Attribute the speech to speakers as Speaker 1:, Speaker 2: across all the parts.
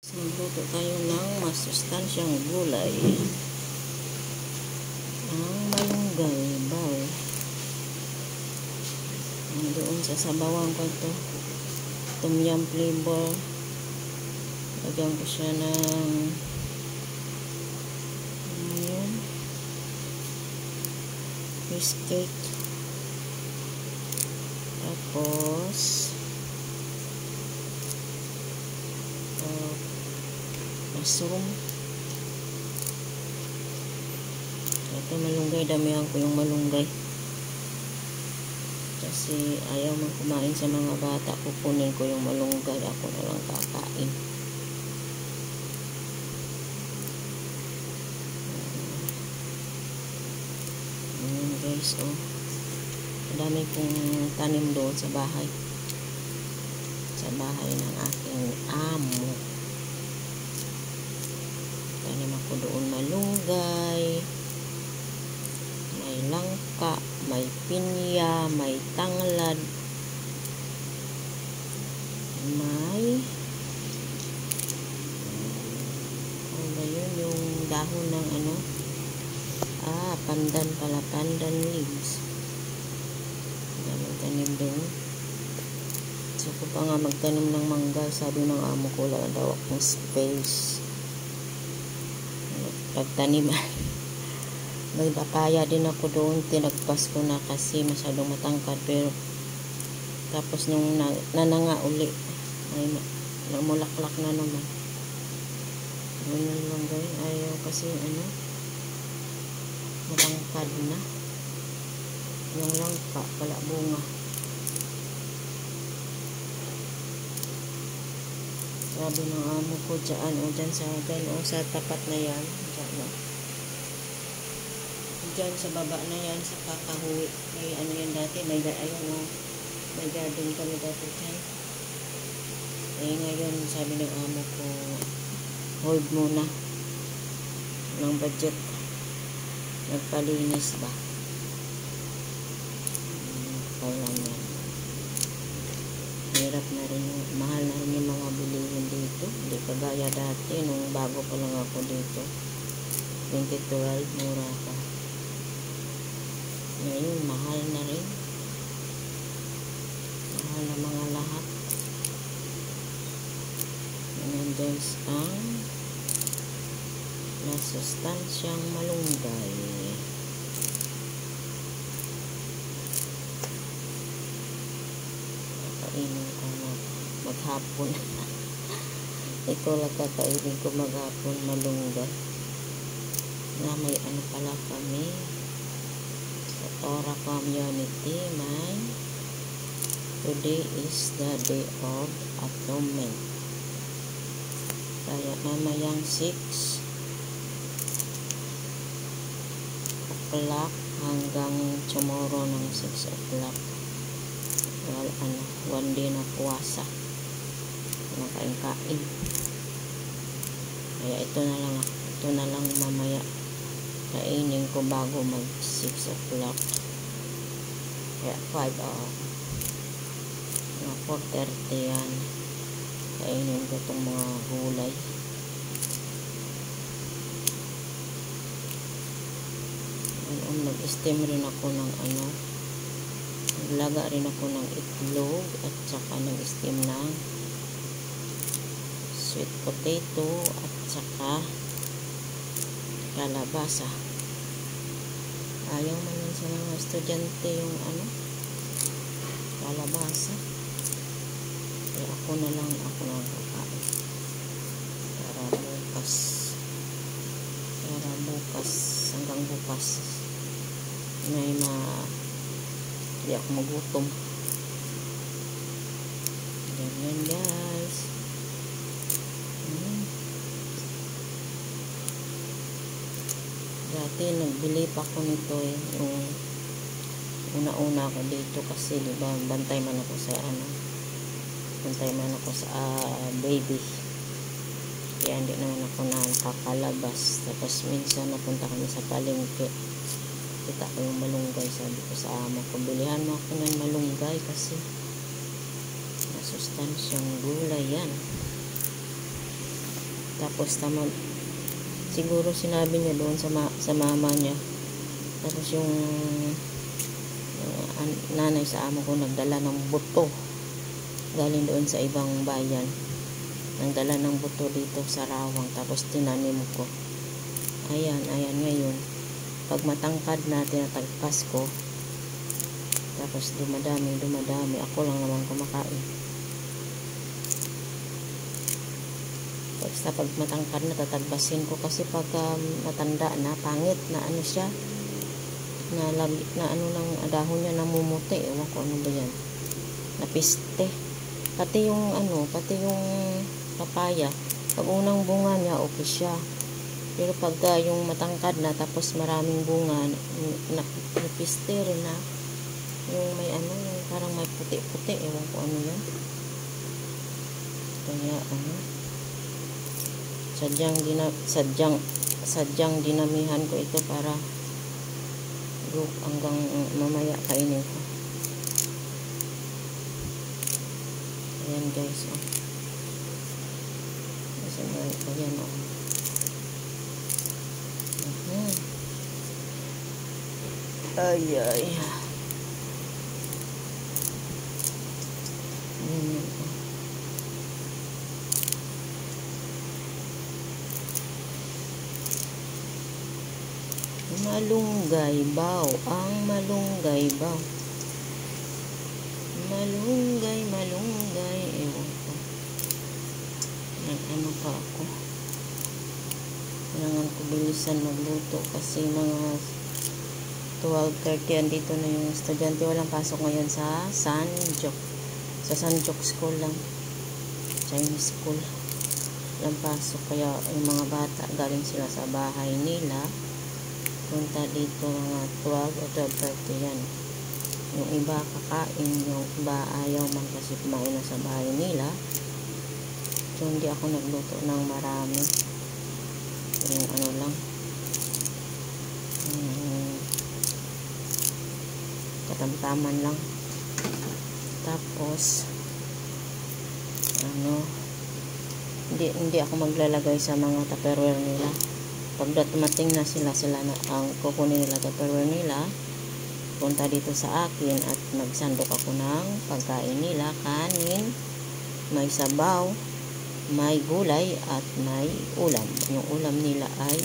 Speaker 1: Magluto tayo ng masustansyang gulay. Ang malunggay, baw. Doon sa sabawan ko ito. Tom yum flavor. Lagyan ko siya ng fish cake. Tapos mushroom. Ito malunggay, damihan ko yung malunggay kasi ayaw man kumain sa mga bata. Kukunin ko yung malunggay, ako na lang kakain. Ayan guys, oh, madami kong tanim doon sa bahay ng aking amo. Tanim ako doon malunggay, may langka, may pinya, may tanglad, may yun, yung dahon ng pandan pala, pandan leaves. Daming tanim doon. So ko pa nga magtanim ng mangga, sabi ng amo ko, wala daw akong space pagtaniman. May papaya din ako doon, tinagpas ko na kasi masyadong matangkad, pero tapos nung nananga uli, ay namulaklak na naman. Ganyan lang guys, ayaw kasi matangkad na yung langka, pala bunga. Sabi ng amo ko dyan sa tapat na yan, dyan sa baba na yan, sa kakahuwi. May yan dati, may garden kami dati dyan. Ngayon, sabi ng amo ko, hold muna ng budget. Nagpalinis ba? Kaya yan. Hirap na rin, mahal na rin yung mga bilihin dito. Hindi kagaya dati, nung bago pa lang ako dito. 2012, mura pa. Ngayon, mahal na rin. Mahal na mga lahat. Ngayon guys, ang masustansyang malunggay. Kakainin ko maghapon. Ito lang kakainin ko maghapon, malunggay. Na may pala kami. Tora community, today is the day of atonement. Kaya mamayang 6 o'clock hanggang tomorrow ng 6 o'clock. Well, one day na puwasa. Kain-kain. Kaya ito na lang mamaya. Kainin ko bago mag 6 o'clock. Kaya 5 4:30 yan. Kainin ko itong mga gulay. Nag-steam rin ako ng naglaga rin ako ng itlog at saka nag-steam ng sweet potato at saka kalabasa. Ayaw man sa mga estudyante yung kalabasa. Kaya ako na lang kakain. Para bukas hanggang bukas hindi ako magutom. Ganyan guys. Dati nagbili pa ako nito yung una-una ako dito kasi diba bantay man ako sa baby, kaya hindi naman ako nakakalabas. Tapos minsan napunta kami sa palengke, kita ko yung malunggay, sabi ko sa amo ko, bilihan mo ako ng malunggay kasi masustansyang gulay yan. Tapos siguro sinabi niya doon sa mama niya. Tapos yung nanay sa amo ko nagdala ng buto galing doon sa ibang bayan. Nagdala ng buto dito sa Rawang, tapos tinanim ko. Ayan ngayon. Pag matangkad na, tinatagpas ko. Tapos dumadami. Ako lang naman kumakain. Basta pag matangkad na, tatagbasin ko. Kasi pag matanda na, pangit na ano siya. Na ano ng dahon niya namumuti. Ewan ko ano ba yan. Napiste. Pati yung papaya. Pag unang bunga niya, okay siya. Pero pagka yung matangkad na, tapos maraming bunga, napiste rin na. Yung may yung parang may puti-puti. Ewan ko ano yan. Kaya sadyang dinamihan ko ito para hanggang mamaya kainin ko. Ayan guys, ayan ay malunggay baw, ang malunggay baw. Malunggay, ewan ko. Ano pa ako. Kailangan ko bilisan magluto kasi mga 12:30 andito na yung estudyante. Walang pasok ngayon sa Sanjok. Sa Sanjok school lang. Chinese school. Walang pasok. Kaya yung mga bata galing sila sa bahay nila. Punta dito mga 12 o 12:30 yan. Yung iba kakain, yung iba ayaw man kasi kumain na sa bahay nila. So hindi ako nagluto ng marami. Yung lang. Katamtaman lang. Tapos hindi ako maglalagay sa mga tupperware nila. Pag dumating na sila na ang kukunin nila tupperware nila, punta dito sa akin at magsandok ako ng pagkain nila, kanin, may sabaw, may gulay at may ulam. Yung ulam nila ay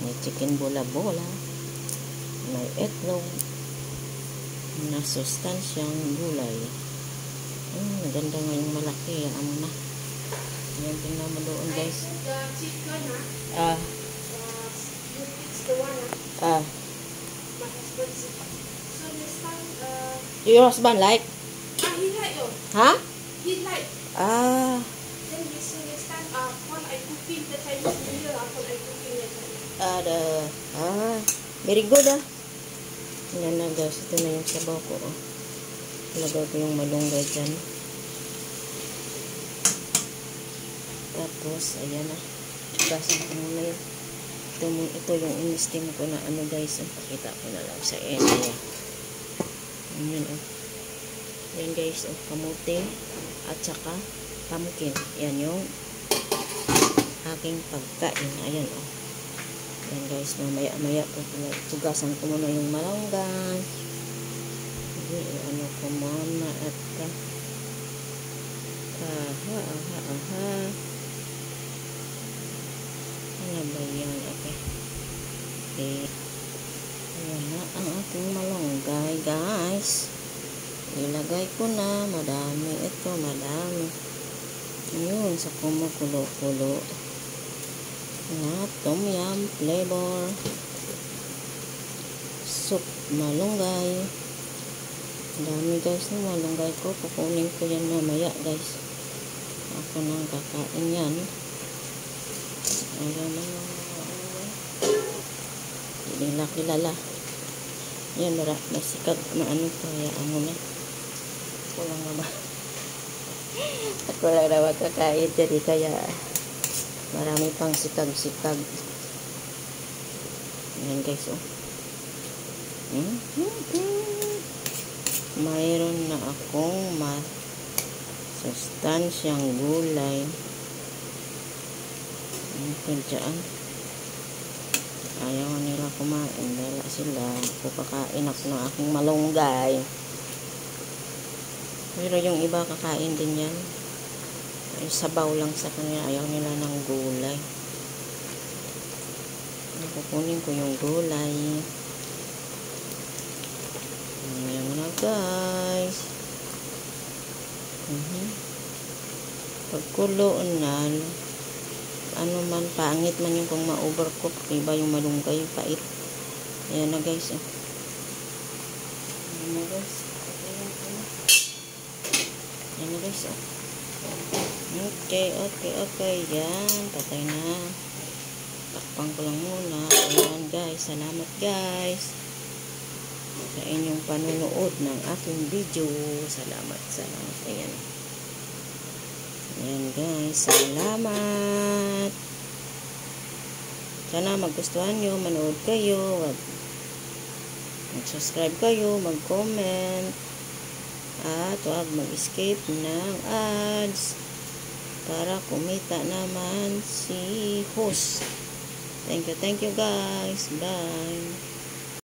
Speaker 1: may chicken bola-bola, may etlog na sustansyang gulay. Maganda nga yung malaki. Ano na. Yan, tingnan mo doon guys. Your husband like?
Speaker 2: He like you.
Speaker 1: Huh?
Speaker 2: He like. Then this next time, when I cooking the Chinese New Year, when I cooking it.
Speaker 1: Very good Yan na guys, ito na yung sabaw ko. Lagay ko yung malunggay dyan. Tapos, ayan na. Gasan ko muna yun. Ito yung in-steam ko na guys. Pakita ko na lang sa inyo. Ayan Ayan guys, kamote at saka pumpkin. Yan yung aking pagkain. Ayan Ayan guys, maya po tugasan ko muna yung malunggay. Ano ko muna at ano ba yan? Okay. Ayan na ang ating malunggay guys. Ilagay ko na. Madami ito. Madami. Yun sa kumukulo-kulo na tom yum flavor soup malunggay. Dami guys ng malunggay ko. Kukunin ko yan mamaya guys. Ako nang kakain yan. Ayan na hindi nila kilala. Yan, nasikat maano pa. Hayaan mo na. Ako lang naman. Ako lang naman kakain. Jadi kaya marami pang sikag-sikag. Ayan guys Mayroon na akong sustansyang gulay natin dyan. Ayaw nila kumain. Dala sila. Kakain ako ng aking malunggay. Pero yung iba kakain din yan. Ay, sabaw lang sa kanya. Ayaw nila ng gulay. Kukunin ko yung gulay. Ayan na guys. Pagkulo na, ano man, pangit man yung kung ma-overcook, diba yung malunggay, yung pait. Ayan na guys. Ayan na guys. Ayan na guys. Okay. Yan, patay na. Takpan ko lang muna. Ayan guys, salamat guys sa inyong panunood ng aking video. Salamat. Ayan. Ayan guys, salamat. Sana magustuhan nyo, manood kayo, mag-subscribe kayo, mag-comment, at huwag mag-escape ng ads para kumita naman si host. Thank you guys. Bye.